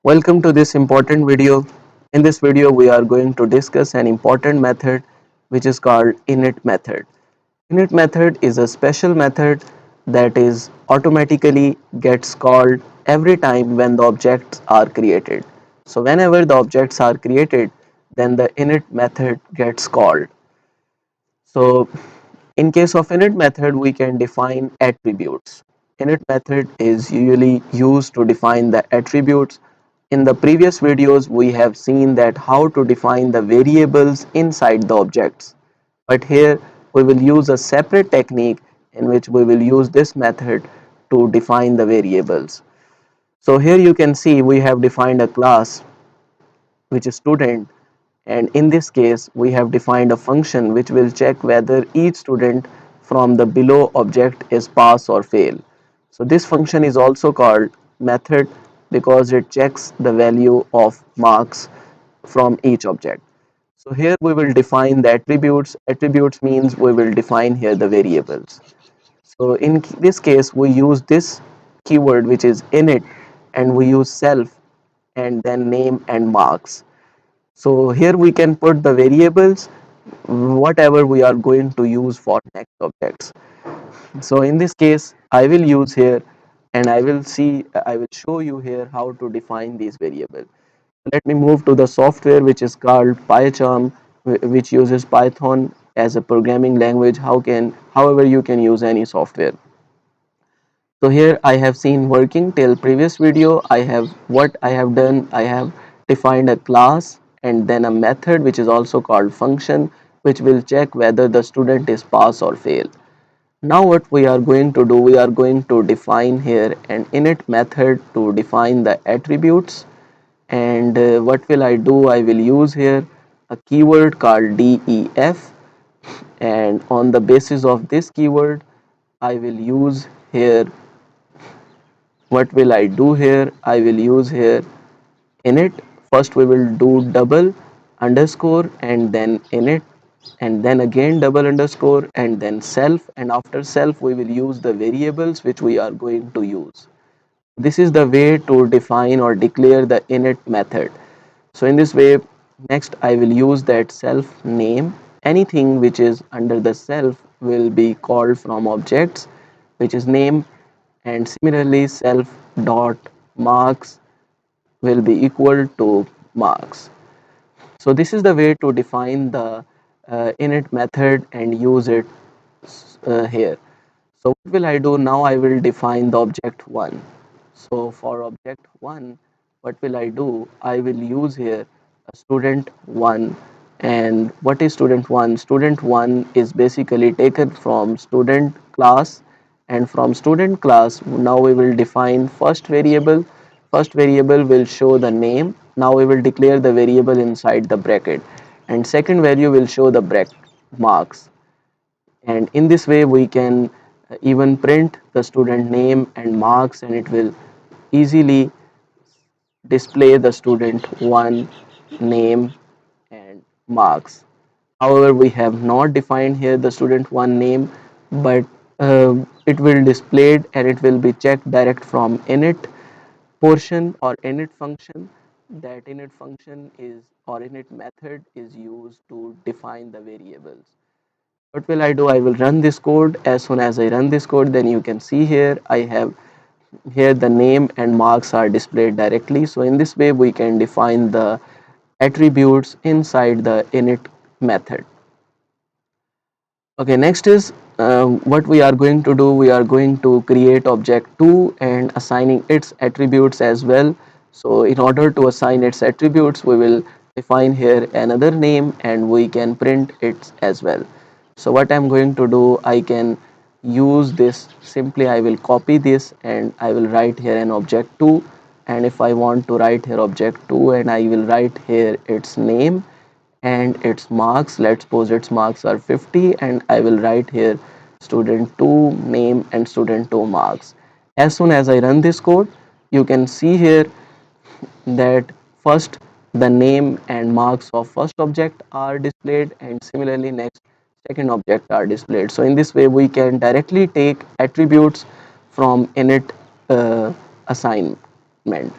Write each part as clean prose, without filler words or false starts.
Welcome to this important video. In this video, we are going to discuss an important method which is called Init method. Init method is a special method that is automatically gets called every time when the objects are created. So whenever the objects are created, then the init method gets called. So in case of init method, we can define attributes. Init method is usually used to define the attributes. In the previous videos, we have seen that how to define the variables inside the objects. But here we will use a separate technique in which we will use this method to define the variables. So here you can see we have defined a class which is student, and in this case we have defined a function which will check whether each student from the below object is pass or fail. So this function is also called method because it checks the value of marks from each object. So here we will define the attributes. Attributes means we will define here the variables. So in this case we use this keyword which is init, and we use self and then name and marks. So here we can put the variables whatever we are going to use for next objects. So in this case I will use here, and I will show you here how to define these variables. Let me move to the software which is called PyCharm, which uses Python as a programming language. However you can use any software. So here I have seen working till previous video. I have done, I have defined a class and then a method which is also called function, which will check whether the student is pass or fail. Now what we are going to do, we are going to define here an init method to define the attributes. And what will I do, I will use here a keyword called def, and on the basis of this keyword I will use here, what will I do here, I will use here init. First we will do double underscore and then init, and then again double underscore and then self, and after self we will use the variables which we are going to use. This is the way to define or declare the init method. So in this way, next I will use that self name. Anything which is under the self will be called from objects which is name, and similarly self dot marks will be equal to marks. So this is the way to define the init method and use it here. So what will I do now? I will define the object 1. So for object 1, what will I do? I will use here a student 1. And what is student 1? Student 1 is basically taken from student class, and from student class now we will define first variable. First variable will show the name. Now we will declare the variable inside the bracket, and second value will show the marks. And in this way we can even print the student name and marks, and it will easily display the student 1 name and marks. However, we have not defined here the student 1 name, but it will displayed and it will be checked direct from init portion or init function. That init function is, or init method is used to define the variables. What will I do? I will run this code. As soon as I run this code, then you can see here I have here the name and marks are displayed directly. So in this way we can define the attributes inside the init method. Okay, next is what we are going to do. We are going to create object 2 and assigning its attributes as well. So in order to assign its attributes, we will define here another name and we can print it as well. So what I'm going to do, I can use this simply. I will copy this and I will write here an object 2, and if I want to write here object 2, and I will write here its name and its marks. Let's suppose its marks are 50, and I will write here student 2 name and student 2 marks. As soon as I run this code, you can see here that first the name and marks of first object are displayed, and similarly next second object are displayed. So in this way we can directly take attributes from init assignment.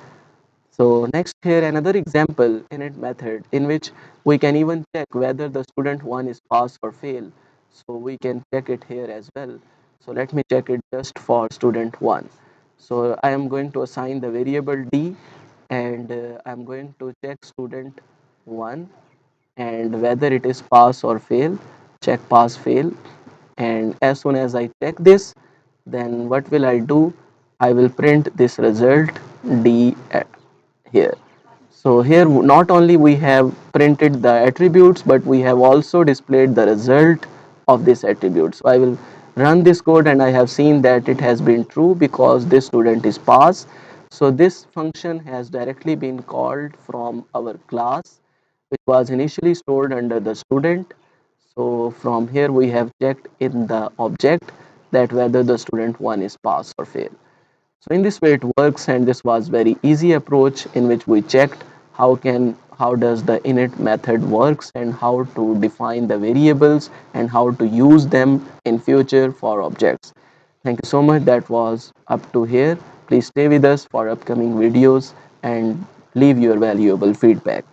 So next here another example init method in which we can even check whether the student 1 is pass or fail. So we can check it here as well. So let me check it just for student 1. So I am going to assign the variable d, and I'm going to check student 1 and whether it is pass or fail. Check pass fail, and as soon as I check this, then what will I do? I will print this result d here. So here not only we have printed the attributes, but we have also displayed the result of this attribute. So I will run this code, and I have seen that it has been true because this student is pass. So this function has directly been called from our class, which was initially stored under the student. So from here we have checked in the object that whether the student 1 is pass or fail. So in this way it works, and this was very easy approach in which we checked how does the init method works and how to define the variables and how to use them in future for objects. Thank you so much. That was up to here. Please stay with us for upcoming videos and leave your valuable feedback.